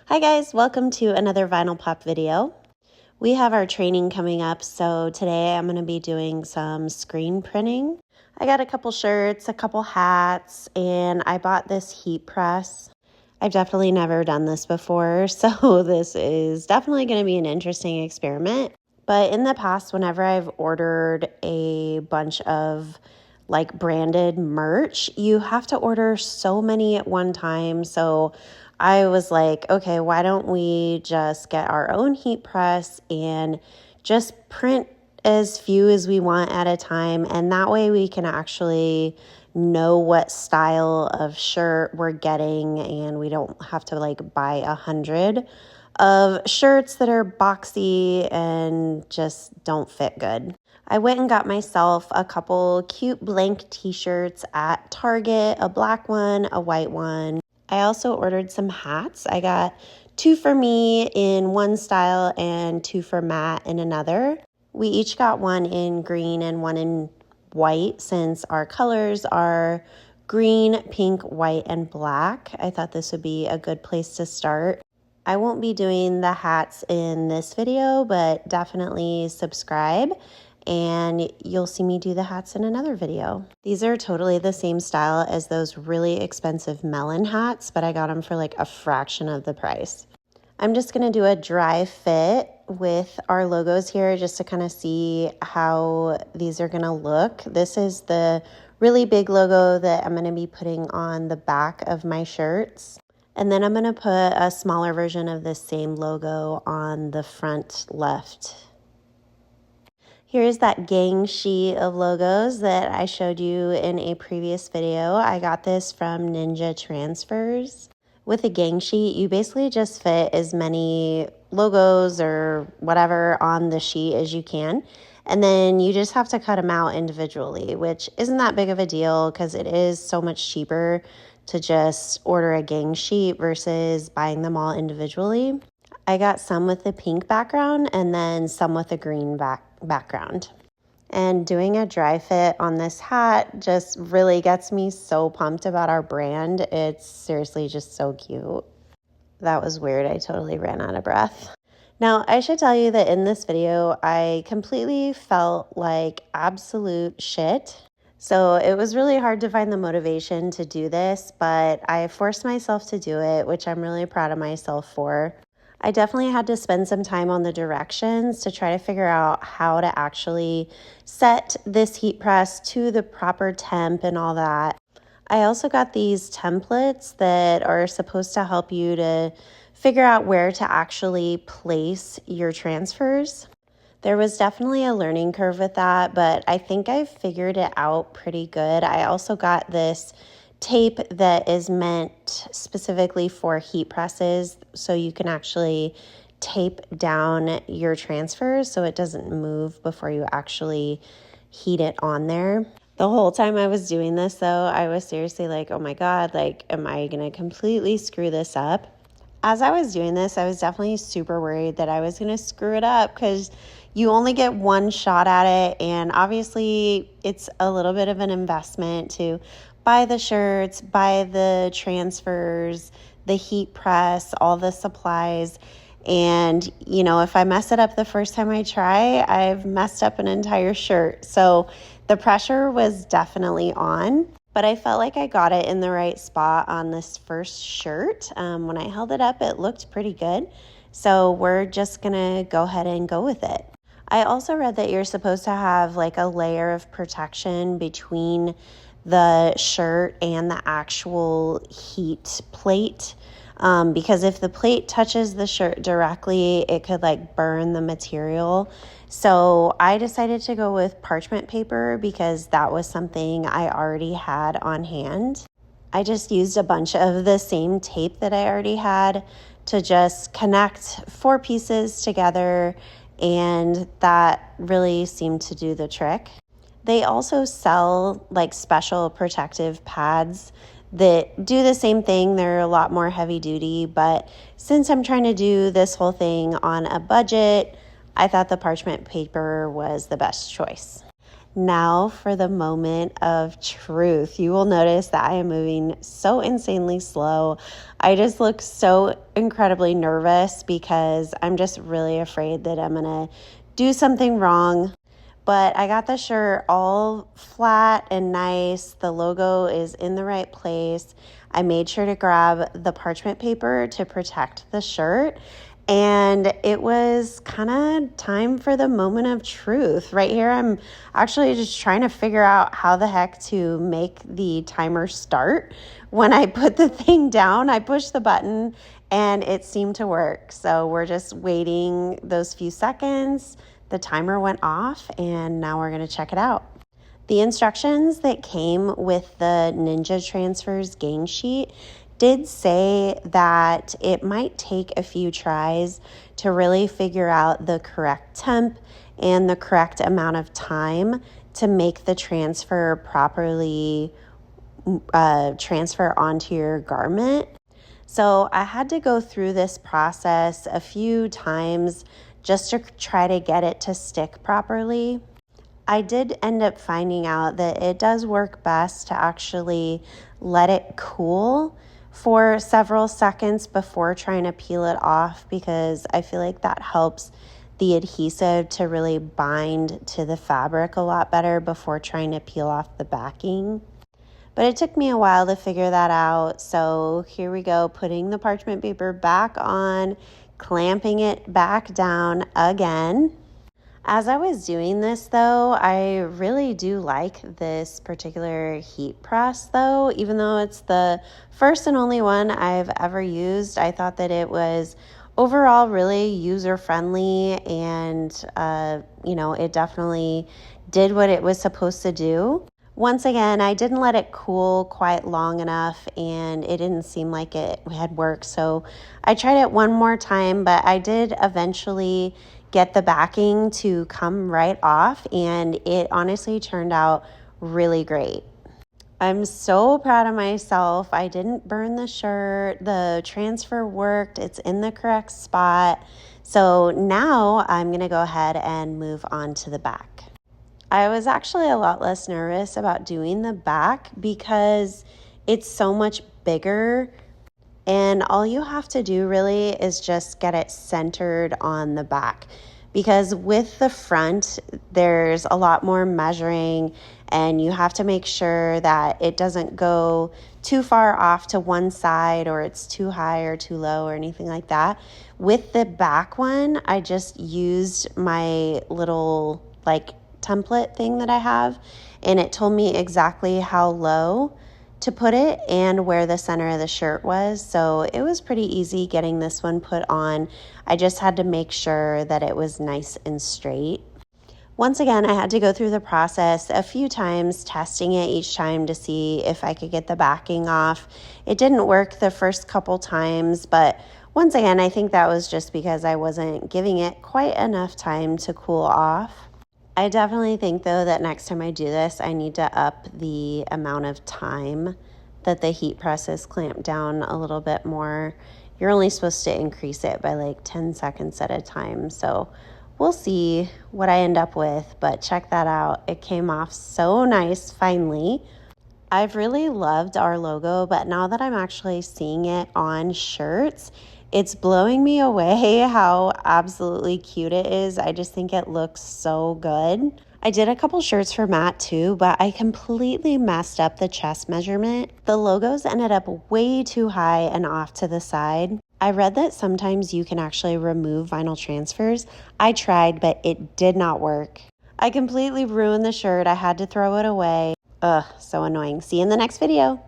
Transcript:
Hi guys, welcome to another Vinyl Pop video. We have our training coming up, so today I'm going to be doing some screen printing. I got a couple shirts, a couple hats, and I bought this heat press. I've definitely never done this before, so this is definitely going to be an interesting experiment. But in the past, whenever I've ordered a bunch of like branded merch, you have to order so many at one time. So I was like, okay, why don't we just get our own heat press and just print as few as we want at a time, and that way we can actually know what style of shirt we're getting, and we don't have to like buy 100 of shirts that are boxy and just don't fit good. I went and got myself a couple cute blank t-shirts at Target, a black one, a white one. I also ordered some hats. I got 2 for me in one style and 2 for Matt in another. We each got one in green and one in white since our colors are green, pink, white, and black. I thought this would be a good place to start. I won't be doing the hats in this video, but definitely subscribe and you'll see me do the hats in another video. These are totally the same style as those really expensive melon hats, but I got them for like a fraction of the price. I'm just gonna do a dry fit with our logos here just to kind of see how these are gonna look. This is the really big logo that I'm gonna be putting on the back of my shirts. And then I'm gonna put a smaller version of this same logo on the front left. Here's that gang sheet of logos that I showed you in a previous video. I got this from Ninja Transfers. With a gang sheet, you basically just fit as many logos or whatever on the sheet as you can. And then you just have to cut them out individually, which isn't that big of a deal because it is so much cheaper to just order a gang sheet versus buying them all individually. I got some with a pink background and then some with a green background. And doing a dry fit on this hat just really gets me so pumped about our brand. It's seriously just so cute. That was weird. I totally ran out of breath. Now, I should tell you that in this video, I completely felt like absolute shit. So it was really hard to find the motivation to do this, but I forced myself to do it, which I'm really proud of myself for. I definitely had to spend some time on the directions to try to figure out how to actually set this heat press to the proper temp and all that. I also got these templates that are supposed to help you to figure out where to actually place your transfers. There was definitely a learning curve with that, but I think I figured it out pretty good. I also got this tape that is meant specifically for heat presses, so you can actually tape down your transfers so it doesn't move before you actually heat it on there. The whole time I was doing this though, I was seriously like, oh my God, like, am I gonna completely screw this up? As I was doing this, I was definitely super worried that I was gonna screw it up because you only get one shot at it, and obviously it's a little bit of an investment to buy the shirts, buy the transfers, the heat press, all the supplies. And, you know, if I mess it up the first time I try, I've messed up an entire shirt. So the pressure was definitely on, but I felt like I got it in the right spot on this first shirt. When I held it up, it looked pretty good. So we're just gonna go ahead and go with it. I also read that you're supposed to have like a layer of protection between the shirt and the actual heat plate, because if the plate touches the shirt directly, it could like burn the material. So I decided to go with parchment paper because that was something I already had on hand. I just used a bunch of the same tape that I already had to just connect 4 pieces together, and that really seemed to do the trick. They also sell like special protective pads that do the same thing. They're a lot more heavy duty, but since I'm trying to do this whole thing on a budget, I thought the parchment paper was the best choice. Now for the moment of truth. You will notice that I am moving so insanely slow. I just look so incredibly nervous because I'm just really afraid that I'm going to do something wrong. But I got the shirt all flat and nice. The logo is in the right place. I made sure to grab the parchment paper to protect the shirt. And it was kind of time for the moment of truth. Right here, I'm actually just trying to figure out how the heck to make the timer start. When I put the thing down, I pushed the button and it seemed to work. So we're just waiting those few seconds. The timer went off and now we're going to check it out. The instructions that came with the Ninja Transfers gang sheet did say that it might take a few tries to really figure out the correct temp and the correct amount of time to make the transfer properly transfer onto your garment. So I had to go through this process a few times just to try to get it to stick properly. I did end up finding out that it does work best to actually let it cool for several seconds before trying to peel it off, because I feel like that helps the adhesive to really bind to the fabric a lot better before trying to peel off the backing. But it took me a while to figure that out. So here we go, putting the parchment paper back on, clamping it back down again. As I was doing this though, I really do like this particular heat press though. Even though it's the first and only one I've ever used, I thought that it was overall really user-friendly and, it definitely did what it was supposed to do. Once again, I didn't let it cool quite long enough and it didn't seem like it had worked. So I tried it one more time, but I did eventually get the backing to come right off and it honestly turned out really great. I'm so proud of myself. I didn't burn the shirt. The transfer worked. It's in the correct spot. So now I'm going to go ahead and move on to the back. I was actually a lot less nervous about doing the back because it's so much bigger, and all you have to do really is just get it centered on the back, because with the front there's a lot more measuring and you have to make sure that it doesn't go too far off to one side or it's too high or too low or anything like that. With the back one, I just used my little template thing that I have, and it told me exactly how low to put it and where the center of the shirt was. So it was pretty easy getting this one put on. I just had to make sure that it was nice and straight. Once again, I had to go through the process a few times, testing it each time to see if I could get the backing off. It didn't work the first couple times, but once again, I think that was just because I wasn't giving it quite enough time to cool off. I definitely think, though, that next time I do this, I need to up the amount of time that the heat press is clamped down a little bit more. You're only supposed to increase it by 10 seconds at a time. So we'll see what I end up with, but check that out. It came off so nice finally. I've really loved our logo, but now that I'm actually seeing it on shirts, it's blowing me away how absolutely cute it is. I just think it looks so good. I did a couple shirts for Matt too, but I completely messed up the chest measurement. The logos ended up way too high and off to the side. I read that sometimes you can actually remove vinyl transfers. I tried, but it did not work. I completely ruined the shirt. I had to throw it away. Ugh, so annoying. See you in the next video.